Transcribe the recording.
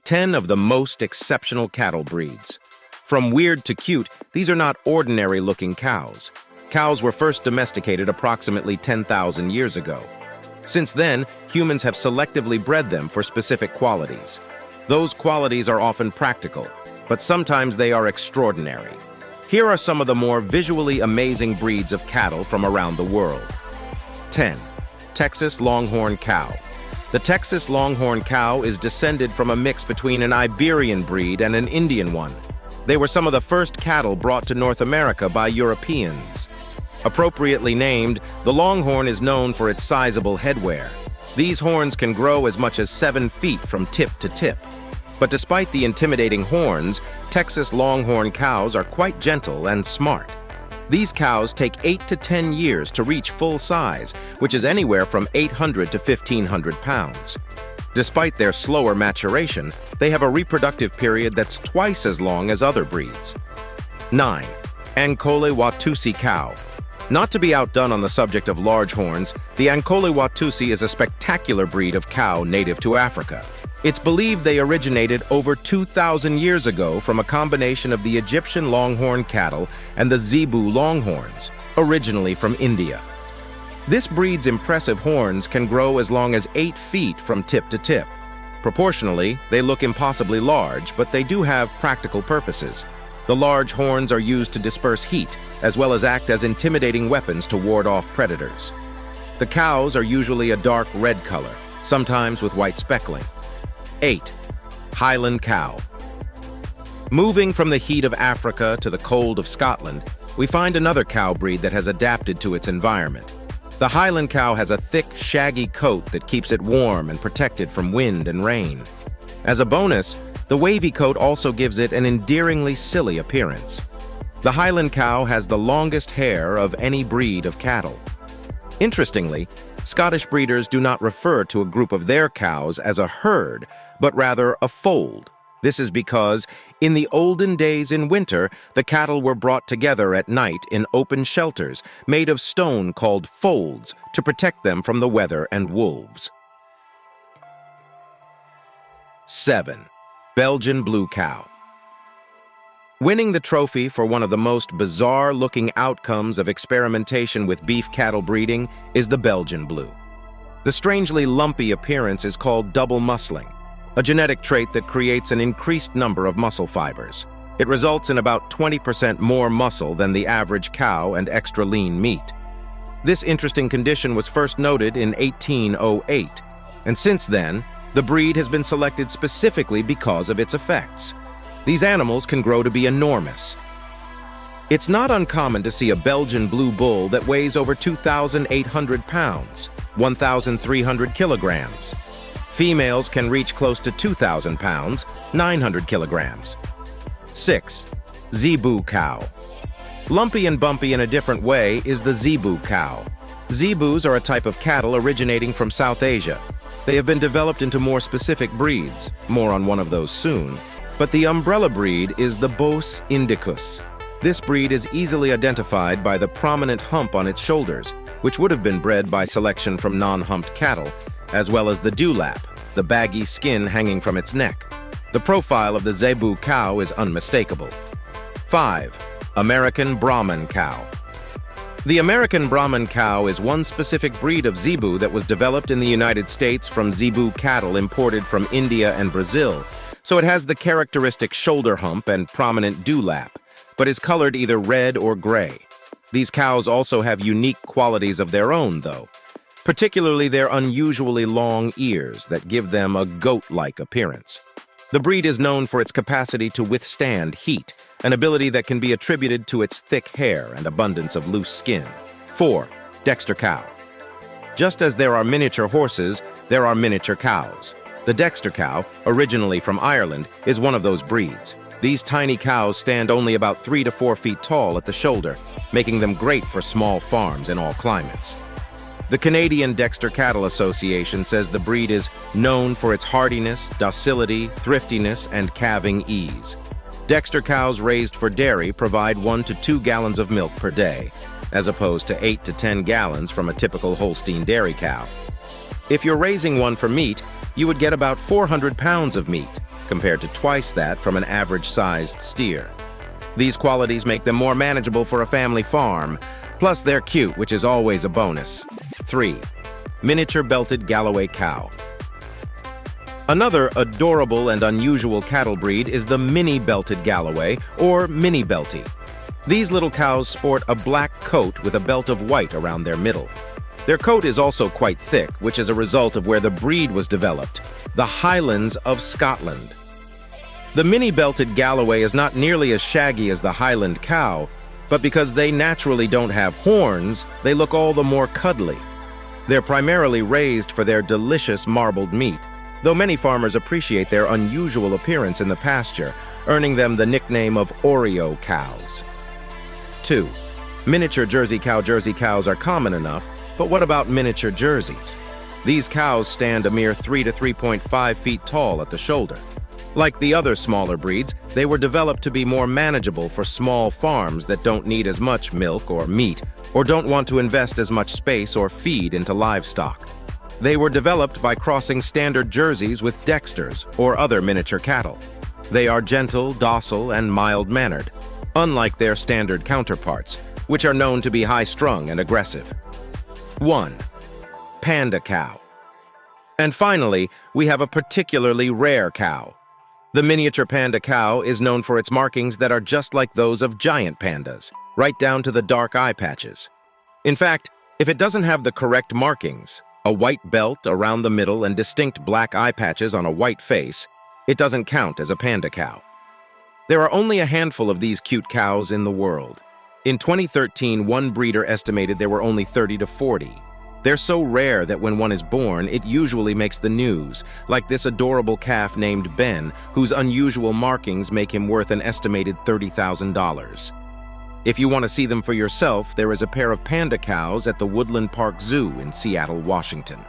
10 of the most exceptional cattle breeds. From weird to cute, these are not ordinary-looking cows. Cows were first domesticated approximately 10,000 years ago. Since then, humans have selectively bred them for specific qualities. Those qualities are often practical, but sometimes they are extraordinary. Here are some of the more visually amazing breeds of cattle from around the world. 10. Texas Longhorn Cow. The Texas Longhorn Cow is descended from a mix between an Iberian breed and an Indian one. They were some of the first cattle brought to North America by Europeans. Appropriately named, the Longhorn is known for its sizable headwear. These horns can grow as much as 7 feet from tip to tip. But despite the intimidating horns, Texas Longhorn cows are quite gentle and smart. These cows take 8 to 10 years to reach full size, which is anywhere from 800 to 1,500 pounds. Despite their slower maturation, they have a reproductive period that's twice as long as other breeds. 9. Anole Watusi Cow. Not to be outdone on the subject of large horns, the Anole Watusi is a spectacular breed of cow native to Africa. It's believed they originated over 2,000 years ago from a combination of the Egyptian Longhorn cattle and the Zebu Longhorns, originally from India. This breed's impressive horns can grow as long as 8 feet from tip to tip. Proportionally, they look impossibly large, but they do have practical purposes. The large horns are used to disperse heat, as well as act as intimidating weapons to ward off predators. The cows are usually a dark red color, sometimes with white speckling. 8. Highland Cow. Moving from the heat of Africa to the cold of Scotland, we find another cow breed that has adapted to its environment. The Highland Cow has a thick, shaggy coat that keeps it warm and protected from wind and rain. As a bonus, the wavy coat also gives it an endearingly silly appearance. The Highland Cow has the longest hair of any breed of cattle. Interestingly, Scottish breeders do not refer to a group of their cows as a herd, but rather a fold. This is because, in the olden days in winter, the cattle were brought together at night in open shelters made of stone called folds to protect them from the weather and wolves. 7. Belgian Blue Cow. Winning the trophy for one of the most bizarre-looking outcomes of experimentation with beef cattle breeding is the Belgian Blue. The strangely lumpy appearance is called double muscling, a genetic trait that creates an increased number of muscle fibers. It results in about 20% more muscle than the average cow and extra lean meat. This interesting condition was first noted in 1808, and since then, the breed has been selected specifically because of its effects. These animals can grow to be enormous. It's not uncommon to see a Belgian blue bull that weighs over 2,800 pounds, 1,300 kilograms. Females can reach close to 2,000 pounds, 900 kilograms. 6. Zebu Cow. Lumpy and bumpy in a different way is the Zebu Cow. Zebus are a type of cattle originating from South Asia. They have been developed into more specific breeds, more on one of those soon. But the umbrella breed is the Bos indicus. This breed is easily identified by the prominent hump on its shoulders, which would have been bred by selection from non-humped cattle, as well as the dewlap, the baggy skin hanging from its neck. The profile of the Zebu cow is unmistakable. 5. American Brahman Cow. The American Brahman cow is one specific breed of zebu that was developed in the United States from zebu cattle imported from India and Brazil, so it has the characteristic shoulder hump and prominent dewlap, but is colored either red or gray. These cows also have unique qualities of their own, though, particularly their unusually long ears that give them a goat-like appearance. The breed is known for its capacity to withstand heat, an ability that can be attributed to its thick hair and abundance of loose skin. 4. Dexter Cow. Just as there are miniature horses, there are miniature cows. The Dexter Cow, originally from Ireland, is one of those breeds. These tiny cows stand only about 3 to 4 feet tall at the shoulder, making them great for small farms in all climates. The Canadian Dexter Cattle Association says the breed is known for its hardiness, docility, thriftiness, and calving ease. Dexter cows raised for dairy provide 1 to 2 gallons of milk per day, as opposed to 8 to 10 gallons from a typical Holstein dairy cow. If you're raising one for meat, you would get about 400 pounds of meat. compared to twice that from an average-sized steer. These qualities make them more manageable for a family farm, plus they're cute, which is always a bonus. 3. Miniature belted Galloway cow. Another adorable and unusual cattle breed is the mini belted Galloway, or mini belty. These little cows sport a black coat with a belt of white around their middle. Their coat is also quite thick, which is a result of where the breed was developed, the Highlands of Scotland. The mini-belted Galloway is not nearly as shaggy as the Highland Cow, but because they naturally don't have horns, they look all the more cuddly. They're primarily raised for their delicious marbled meat, though many farmers appreciate their unusual appearance in the pasture, earning them the nickname of Oreo cows. 2. Miniature Jersey cow. Jersey cows are common enough, but what about miniature Jerseys? These cows stand a mere 3 to 3.5 feet tall at the shoulder. Like the other smaller breeds, they were developed to be more manageable for small farms that don't need as much milk or meat, or don't want to invest as much space or feed into livestock. They were developed by crossing standard Jerseys with Dexters or other miniature cattle. They are gentle, docile, and mild-mannered, unlike their standard counterparts, which are known to be high-strung and aggressive. 1. Panda Cow. And finally, we have a particularly rare cow. The miniature Panda Cow is known for its markings that are just like those of giant pandas, right down to the dark eye patches. In fact, if it doesn't have the correct markings, a white belt around the middle and distinct black eye patches on a white face, it doesn't count as a Panda Cow. There are only a handful of these cute cows in the world. In 2013, one breeder estimated there were only 30 to 40. They're so rare that when one is born, it usually makes the news, like this adorable calf named Ben, whose unusual markings make him worth an estimated $30,000. If you want to see them for yourself, there is a pair of Panda cows at the Woodland Park Zoo in Seattle, Washington.